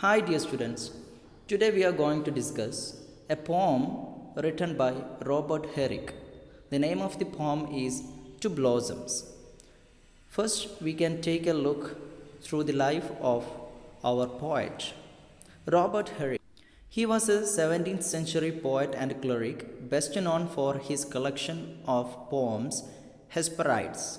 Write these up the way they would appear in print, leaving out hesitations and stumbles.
Hi, dear students. Today we are going to discuss a poem written by Robert Herrick. The name of the poem is To Blossoms. First, we can take a look through the life of our poet, Robert Herrick. He was a 17th century poet and cleric, best known for his collection of poems Hesperides.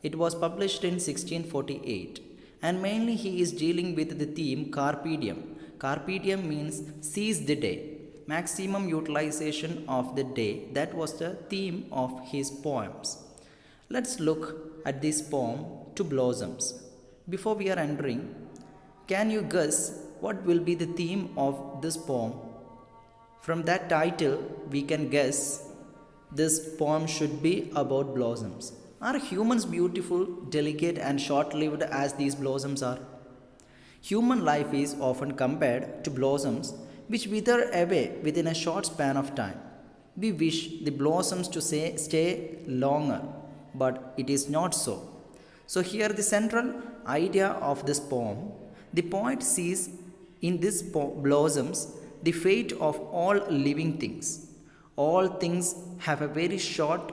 It was published in 1648, and mainly he is dealing with the theme Carpe Diem. Carpe Diem means seize the day, maximum utilization of the day. That was the theme of his poems. Let's look at this poem To Blossoms. Before we are entering, can you guess what will be the theme of this poem? From that title, we can guess this poem should be about blossoms. Are humans beautiful, delicate, and short lived as these blossoms are? Human life is often compared to blossoms which wither away within a short span of time. We wish the blossoms to stay longer, but it is not so. So, here the central idea of this poem, the poet sees in these blossoms the fate of all living things. All things have a very short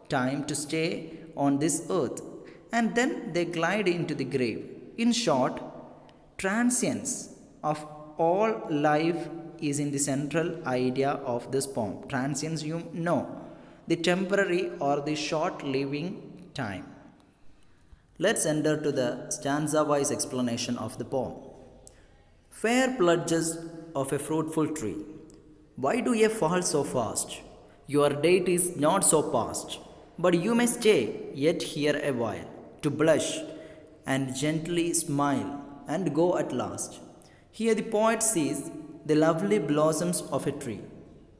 time to stay on this earth, and then they glide into the grave. In short, transience of all life is in the central idea of this poem. Transience, you know, the temporary or the short living time. Let's enter to the stanza wise explanation of the poem. Fair pledges of a fruitful tree, why do ye fall so fast? Your date is not so past, but you may stay yet here a while, to blush and gently smile and go at last. Here the poet sees the lovely blossoms of a tree.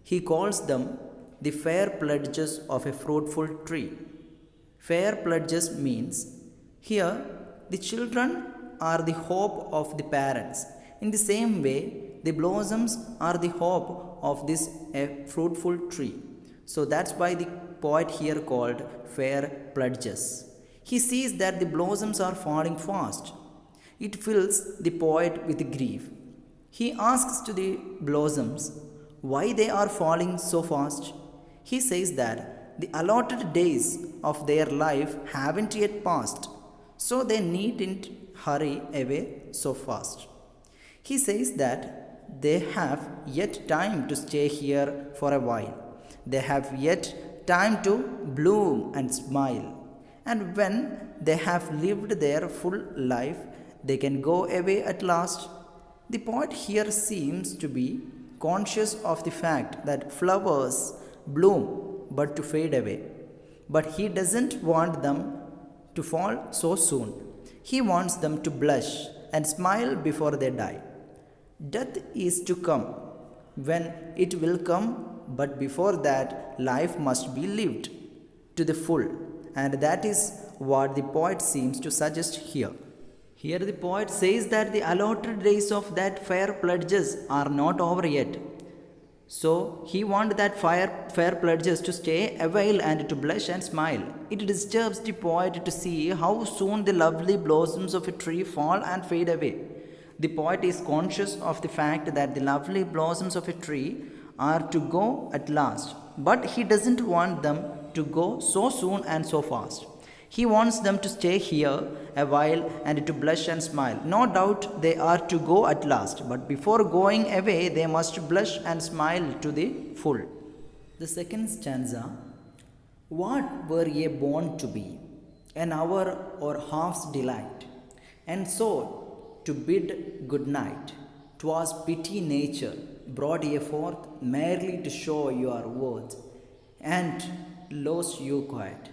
He calls them the fair pledges of a fruitful tree. Fair pledges means here the children are the hope of the parents. In the same way, the blossoms are the hope of this fruitful tree. So that's why the poet here called fair pledges. He sees that the blossoms are falling fast. It fills the poet with grief. He asks to the blossoms why they are falling so fast. He says that the allotted days of their life haven't yet passed, so they needn't hurry away so fast. He says that they have yet time to stay here for a while. They have yet time to bloom and smile. And when they have lived their full life, they can go away at last. The poet here seems to be conscious of the fact that flowers bloom but to fade away. But he doesn't want them to fall so soon. He wants them to blush and smile before they die. Death is to come when it will come, but before that, life must be lived to the full, and that is what the poet seems to suggest here. Here, the poet says that the allotted days of that fair pledges are not over yet. So, he wants that fair pledges to stay a while and to blush and smile. It disturbs the poet to see how soon the lovely blossoms of a tree fall and fade away. The poet is conscious of the fact that the lovely blossoms of a tree are to go at last, but he doesn't want them to go so soon and so fast. He wants them to stay here a while and to blush and smile. No doubt they are to go at last, but before going away, they must blush and smile to the full. The second stanza, what were ye born to be? An hour or half's delight, and so to bid good night. 'Twas pity nature brought ye forth merely to show your worth, and lost you quite.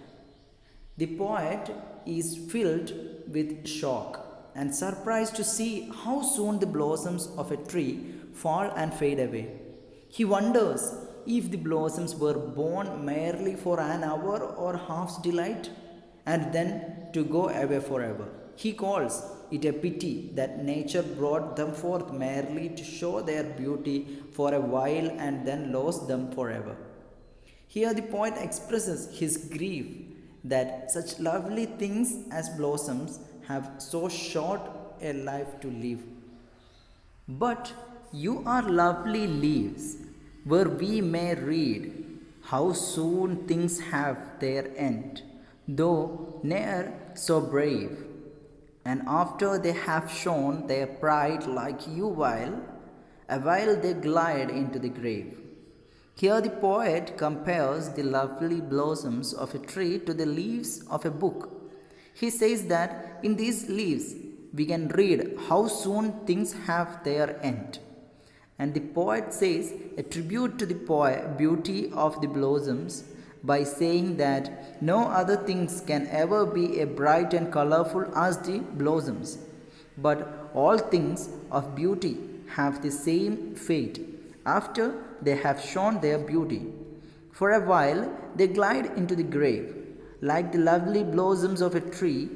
The poet is filled with shock and surprise to see how soon the blossoms of a tree fall and fade away. He wonders if the blossoms were born merely for an hour or half's delight and then to go away forever. He calls it a pity that nature brought them forth merely to show their beauty for a while and then lost them forever. Here the poet expresses his grief that such lovely things as blossoms have so short a life to live. But you are lovely leaves, where we may read how soon things have their end, though ne'er so brave. And after they have shown their pride like you awhile they glide into the grave. Here the poet compares the lovely blossoms of a tree to the leaves of a book. He says that in these leaves we can read how soon things have their end. And the poet says a tribute to the beauty of the blossoms by saying that no other things can ever be as bright and colorful as the blossoms, but all things of beauty have the same fate after they have shown their beauty. For a while they glide into the grave. Like the lovely blossoms of a tree,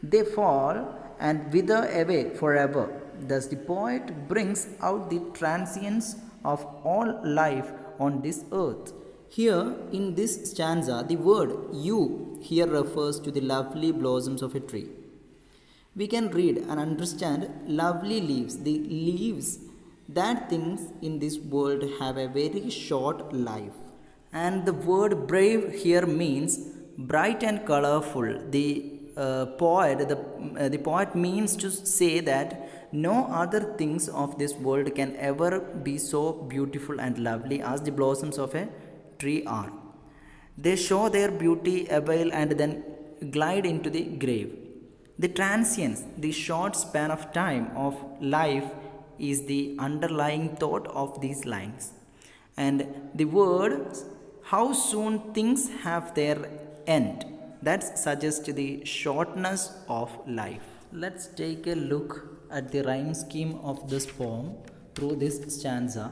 they fall and wither away forever. Thus the poet brings out the transience of all life on this earth. Here in this stanza, the word you here refers to the lovely blossoms of a tree. We can read and understand lovely leaves, the leaves that things in this world have a very short life. And the word brave here means bright and colorful. The poet means to say that no other things of this world can ever be so beautiful and lovely as the blossoms of a tree are. They show their beauty awhile and then glide into the grave. The transience, the short span of time of life, is the underlying thought of these lines. And the word how soon things have their end, that suggests the shortness of life. Let's take a look at the rhyme scheme of this poem through this stanza.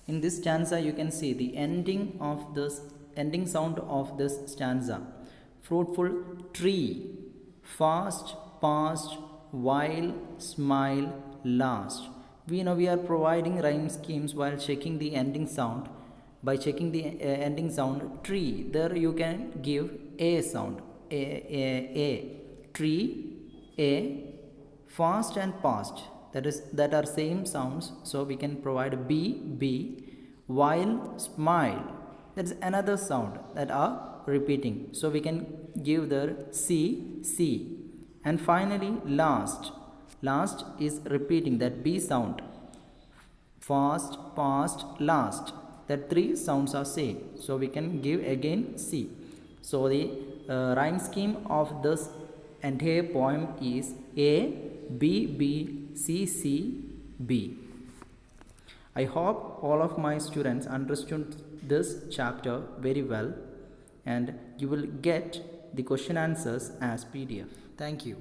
In this stanza, you can see the ending sound of this stanza. Fruitful tree, fast, past, while, smile, last. We know we are providing rhyme schemes while checking the ending sound. By checking the ending sound, tree, there you can give a sound. A. Tree, a. Fast and past, that are same sounds, so we can provide b. While, smile, that's another sound that are repeating, so we can give the c. And finally last is repeating, that b sound. Fast, past, last, that three sounds are same, so we can give again c. So the rhyme scheme of this entire poem is A, B, C, B. I hope all of my students understood this chapter very well, and you will get the question answers as PDF. Thank you.